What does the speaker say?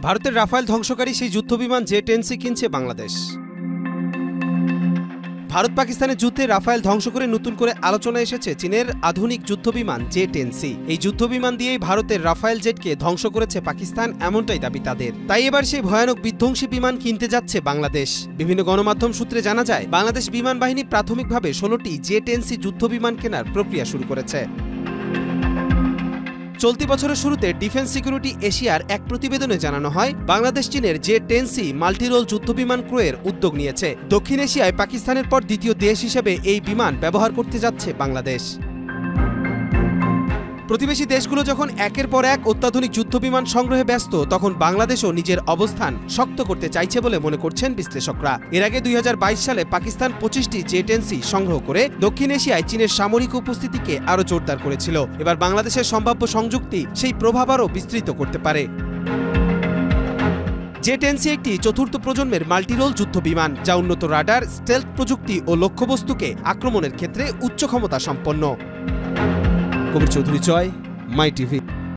ভারতের রাফায়েল ধ্বংসকারী সেই যুদ্ধবিমান জে-10C কিনছে বাংলাদেশ। ভারত পাকিস্তানের যুদ্ধে রাফায়েল ধ্বংস করে নতুন করে আলোচনায় এসেছে চীনের আধুনিক যুদ্ধবিমান জে-10C। এই যুদ্ধবিমান দিয়েই ভারতের রাফায়েল জেটকে ধ্বংস করেছে পাকিস্তান, এমনটাই দাবি তাদের। তাই এবার সেই ভয়ানক বিধ্বংসী বিমান কিনতে যাচ্ছে বাংলাদেশ। বিভিন্ন গণমাধ্যম সূত্রে জানা যায়, বাংলাদেশ বিমান বাহিনী প্রাথমিকভাবে 16টি জে-10C যুদ্ধবিমান কেনার প্রক্রিয়া শুরু করেছে। চলতি বছরের শুরুতে ডিফেন্স সিকিউরিটি এশিয়ার এক প্রতিবেদনে জানানো হয়, বাংলাদেশ চীনের জে-10C মাল্টিরোল যুদ্ধবিমান ক্রয়ের উদ্যোগ নিয়েছে। দক্ষিণ এশিয়ায় পাকিস্তানের পর দ্বিতীয় দেশ হিসেবে এই বিমান ব্যবহার করতে যাচ্ছে বাংলাদেশ। প্রতিবেশী দেশগুলো যখন একের পর এক অত্যাধুনিক যুদ্ধবিমান সংগ্রহে ব্যস্ত, তখন বাংলাদেশও নিজের অবস্থান শক্ত করতে চাইছে বলে মনে করছেন বিশ্লেষকরা। এর আগে 2022 সালে পাকিস্তান 25টি জে-10C সংগ্রহ করে দক্ষিণ এশিয়ায় চীনের সামরিক উপস্থিতিকে আরও জোরদার করেছিল। এবার বাংলাদেশের সম্ভাব্য সংযুক্তি সেই প্রভাব আরও বিস্তৃত করতে পারে। জে-10C একটি চতুর্থ প্রজন্মের মাল্টিরোল যুদ্ধবিমান, যা উন্নত রাডার, স্টেলথ প্রযুক্তি ও লক্ষ্যবস্তুকে আক্রমণের ক্ষেত্রে উচ্চ ক্ষমতা সম্পন্ন। কবির চৌধুরী জয়, মাই টিভি।